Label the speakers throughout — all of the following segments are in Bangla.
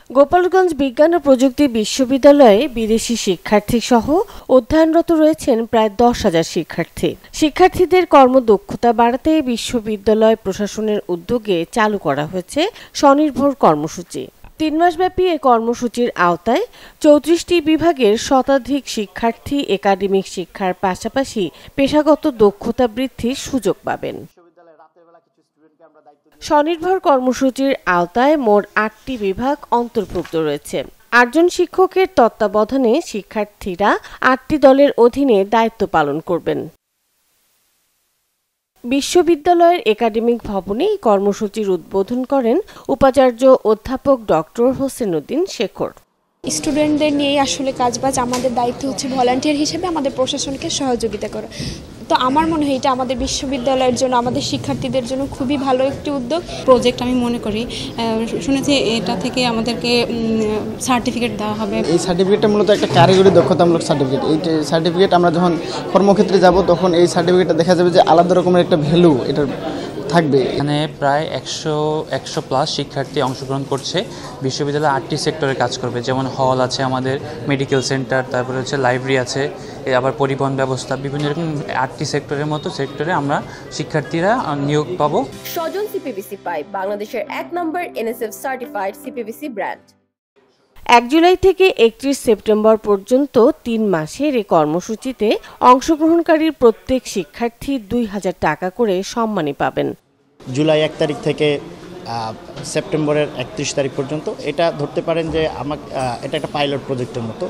Speaker 1: গোপালগঞ্জ বিজ্ঞান ও প্রযুক্তি বিশ্ববিদ্যালয়ে বিদেশি শিক্ষার্থী সহ অধ্যয়নরত রয়েছেন প্রায় 10,000 শিক্ষার্থী। শিক্ষার্থীদের কর্মদক্ষতা বাড়াতে বিশ্ববিদ্যালয় প্রশাসনের উদ্যোগে চালু করা হয়েছে স্বনির্ভর কর্মসূচি। 3 মাসব্যাপী এ কর্মসূচির আওতায় 34টি বিভাগের শতাধিক শিক্ষার্থী একাডেমিক শিক্ষার পাশাপাশি পেশাগত দক্ষতা বৃদ্ধির সুযোগ পাবেন। স্বনির্ভর কর্মসূচির আওতায় মোট 8টি বিভাগ অন্তর্ভুক্ত রয়েছে। 8 জন শিক্ষকের তত্ত্বাবধানে শিক্ষার্থীরা 8টি দলের অধীনে দায়িত্ব পালন করবেন। বিশ্ববিদ্যালয়ের একাডেমিক ভবনে এই কর্মসূচির উদ্বোধন করেন উপাচার্য অধ্যাপক ডক্টর হোসেন উদ্দিন শেখর।
Speaker 2: স্টুডেন্টদের নিয়ে আসলে কাজবাজ আমাদের দায়িত্ব হচ্ছে ভলান্টিয়ার হিসেবে আমাদের প্রশাসনকে সহযোগিতা করা। তো আমার মনে হয় এটা আমাদের বিশ্ববিদ্যালয়ের জন্য, আমাদের শিক্ষার্থীদের জন্য খুবই ভালো একটি উদ্যোগ
Speaker 3: প্রজেক্ট আমি মনে করি। শুনেছি এটা থেকে আমাদেরকে সার্টিফিকেট দেওয়া হবে।
Speaker 4: এই সার্টিফিকেটটা মূলত একটা কারিগরি দক্ষতামূলক সার্টিফিকেট। এই সার্টিফিকেট আমরা যখন কর্মক্ষেত্রে যাব তখন এই সার্টিফিকেটটা দেখা যাবে যে আলাদা রকমের একটা ভ্যালু এটার থাকবে।
Speaker 5: এখানে প্রায় 100+ শিক্ষার্থী অংশগ্রহণ করছে। বিশ্ববিদ্যালয়ে 8টি সেক্টরে কাজ করবে, যেমন হল আছে, আমাদের মেডিকেল সেন্টার, তারপরে হচ্ছে লাইব্রেরি আছে, আবার পরিবহন ব্যবস্থা, বিভিন্ন রকম 8টি সেক্টরের মতো সেক্টরে আমরা শিক্ষার্থীরা নিয়োগ পাবো।
Speaker 6: স্বজন সিপিভিসি পাইপ বাংলাদেশের 1 নম্বর NSF certified CPVC brand.
Speaker 1: 1 July থেকে 31 সেপ্টেম্বর পর্যন্ত 3 মাসের এই কর্মসূচিতে অংশগ্রহণকারীর প্রত্যেক শিক্ষার্থী 2,000 টাকা করে সম্মানী পাবেন।
Speaker 7: জুলাই 1 তারিখ থেকে সেপ্টেম্বরের 31 তারিখ পর্যন্ত এটা ধরতে পারেন যে এটা একটা পাইলট প্রজেক্টের মতো।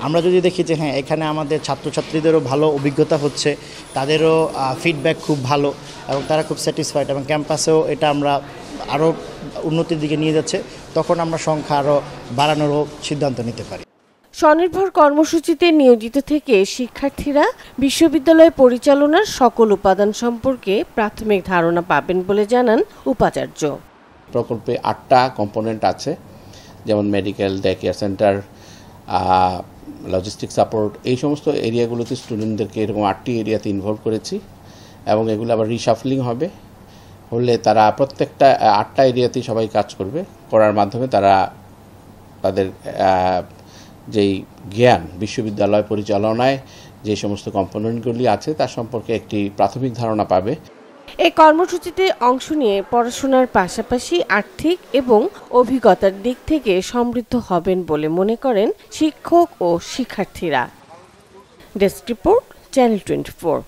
Speaker 7: আমরা যদি দেখি যে হ্যাঁ, এখানে আমাদের ছাত্রছাত্রীদেরও ভালো অভিজ্ঞতা হচ্ছে, তাদেরও ফিডব্যাক খুব ভালো এবং তারা খুব স্যাটিসফাইড এবং ক্যাম্পাসেও এটা আমরা আরও উন্নতির দিকে নিয়ে যাচ্ছে, তখন আমরা সংখ্যা আরও বাড়ানোরও সিদ্ধান্ত নিতে পারি।
Speaker 1: স্বনির্ভর কর্মসূচিতে নিয়োজিত থেকে শিক্ষার্থীরা বিশ্ববিদ্যালয় পরিচালনার সকল উপাদান সম্পর্কে প্রাথমিক ধারণা পাবেন বলে জানান উপাচার্য।
Speaker 8: প্রকল্পে 8টা কম্পোনেন্ট আছে, যেমন medical, day care centre, logistic support. এই সমস্ত এরিয়াগুলোতে স্টুডেন্টদেরকে এরকম 8টি এরিয়াতে ইনভলভ করেছি এবং এগুলো আবার রিশাফলিং হলে তারা প্রত্যেকটা 8টা এরিয়াতেই সবাই কাজ করবে। করার মাধ্যমে তারা তাদের যেই জ্ঞান বিশ্ববিদ্যালয় পরিচালনায় যে সমস্ত কম্পোনেন্টগুলি আছে তার সম্পর্কে একটি প্রাথমিক ধারণা পাবে।
Speaker 1: এই কর্মসূচিতে অংশ নিয়ে পড়াশোনার পাশাপাশি আর্থিক এবং অভিজ্ঞতার দিক থেকে সমৃদ্ধ হবেন বলে মনে করেন শিক্ষক ও শিক্ষার্থীরা। Desk report, channel 24।